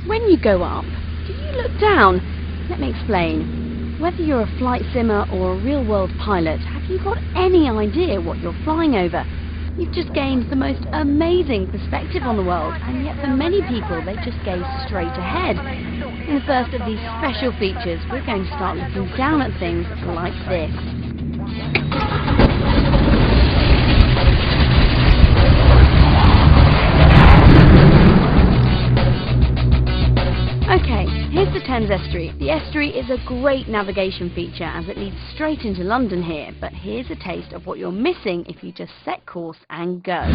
When you go up, do you look down? Let me explain. Whether you're a flight simmer or a real-world pilot, have you got any idea what you're flying over? You've just gained the most amazing perspective on the world, and yet for many people they just gaze straight ahead. In the first of these special features, we're going to start looking down at things like this. Okay, here's the Thames estuary. The estuary is a great navigation feature as it leads straight into London here, but here's a taste of what you're missing if you just set course and go.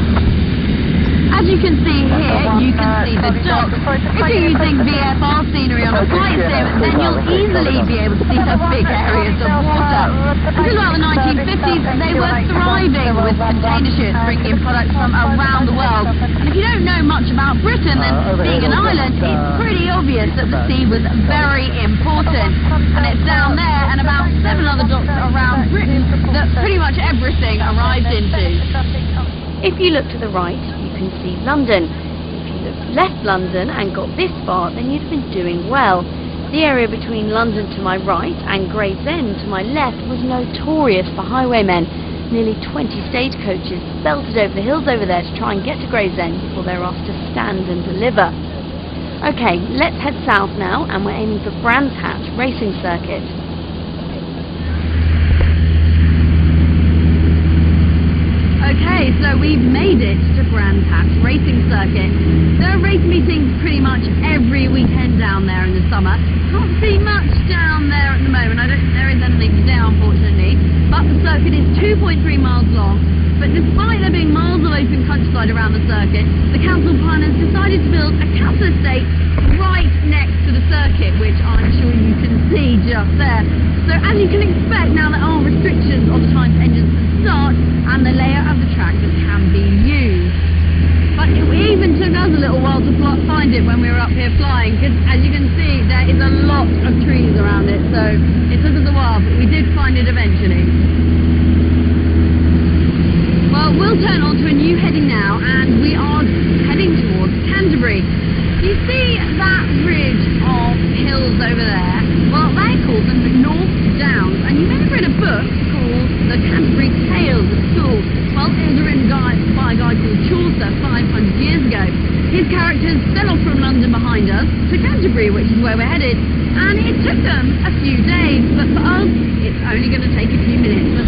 As you can see here, you can see the docks. If you're using VFR scenery on a flight sim, then you'll easily be able to see the big areas of water. Until about the 1950s, they were thriving with container ships bringing in products from around the world. And if you don't know much about Britain, then being an island, it's pretty obvious that the sea was very important. And it's down there and about 7 other docks around Britain that pretty much everything arrived into. If you look to the right, you can see London. If you left London and got this far, then you'd have been doing well. The area between London to my right and Gravesend to my left was notorious for highwaymen. Nearly 20 stagecoaches belted over the hills over there to try and get to Gravesend before they were asked to stand and deliver. Okay, let's head south now, and we're aiming for Brands Hatch Racing Circuit. Okay, so we've made it to Brands Hatch Racing Circuit. There are race meetings pretty much every weekend down there in the summer. Can't see much down there at the moment. There isn't anything today, unfortunately. But the circuit is 2.3 miles long. But despite there being miles of open countryside around the circuit, the council planners decided to build a council estate right next to the circuit, which I'm sure you can see just there. So as you can expect, now there are restrictions on the time for engines to start and the layout of the track that can be used. But it even took us a little while to find it when we were up here flying, because as you can see there is a lot of trees around it, so it took us a while, but we did find it eventually. Well, we'll turn on to a new heading now, and we are heading towards Canterbury. You see that ridge of hills over there? Well, they call them the North Downs, and you may have read a book called The Canterbury Tales at school. Well, it was written by a guy called Chaucer 500 years ago. His characters set off from London behind us to Canterbury, which is where we're headed, and it took them a few days, but for us, it's only going to take a few minutes.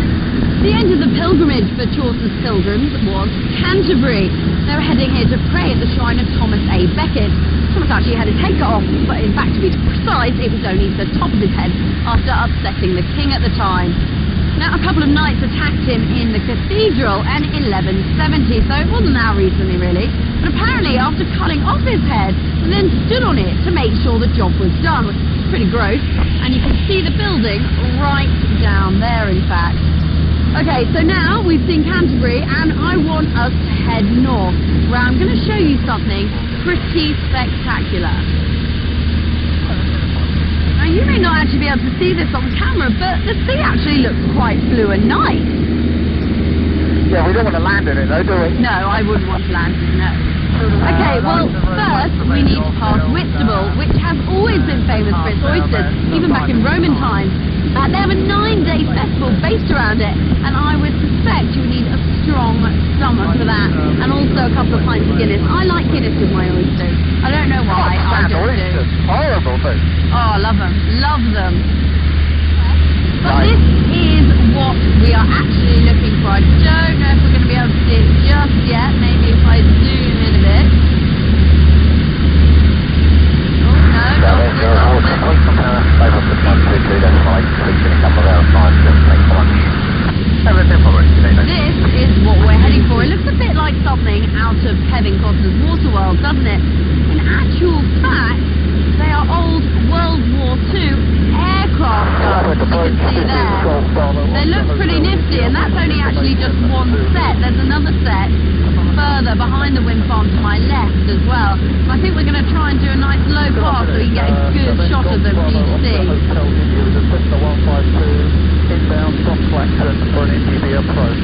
The end of the pilgrimage for Chaucer's pilgrims was Canterbury. They were heading here to pray at the shrine of Thomas A. Becket. Thomas actually had his head cut off, but in fact, to be precise, it was only the top of his head after upsetting the king at the time. Now, a couple of knights attacked him in the cathedral in 1170, so it wasn't that recently, really. But apparently, after cutting off his head, they then stood on it to make sure the job was done, which is pretty gross. And you can see the building right down there, in fact. Okay, so now we've seen Canterbury, and I want us to head north, where I'm going to show you something pretty spectacular. Now, you may not actually be able to see this on camera, but the sea actually looks quite blue and nice. Yeah, we don't want to land in it though, do we? No, I wouldn't want to land in it, no. Okay, well, first we need to pass Whitstable, which has always been famous for its oysters, even back in Roman times. In fact, they have a 9-day festival based around it, and I would suspect you need a strong stomach for that, and also a couple of pints of Guinness. I like Guinness with my oysters. I don't know why, I just do. Horrible thing. Oh, love them. Love them. But this is what we are actually looking for. I don't know if we're going to be able to see it just yet. Maybe if I zoom in a bit. Oh, no, not This is what we're heading for. It looks a bit like something out of Kevin Costner's Waterworld, doesn't it? In actual fact, they are old World War II aircraft guns, you can see there. They look pretty nifty, and that's only actually just one set. There's another set further behind the wind farm to my left as well. I think we're going to try and do a nice low pass so we can get a good shot of them for you to see. Inbound, stop collection for an NTB approach.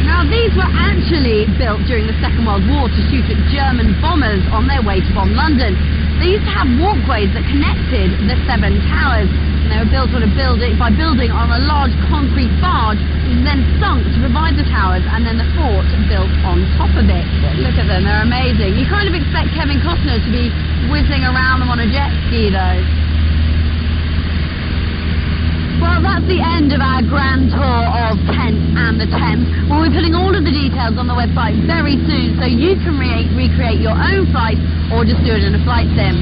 Now, these were actually built during the Second World War to shoot at German bombers on their way to bomb London. They used to have walkways that connected the 7 towers, and they were built by building on a large concrete barge, which was then sunk to provide the towers, and then the fort built on top of it. Look at them, they're amazing. You kind of expect Kevin Costner to be whizzing around them on a jet ski, though. Well, that's the end of our grand tour of Kent and the Thames. We'll be putting all of the details on the website very soon, so you can recreate your own flight or just do it in a flight sim.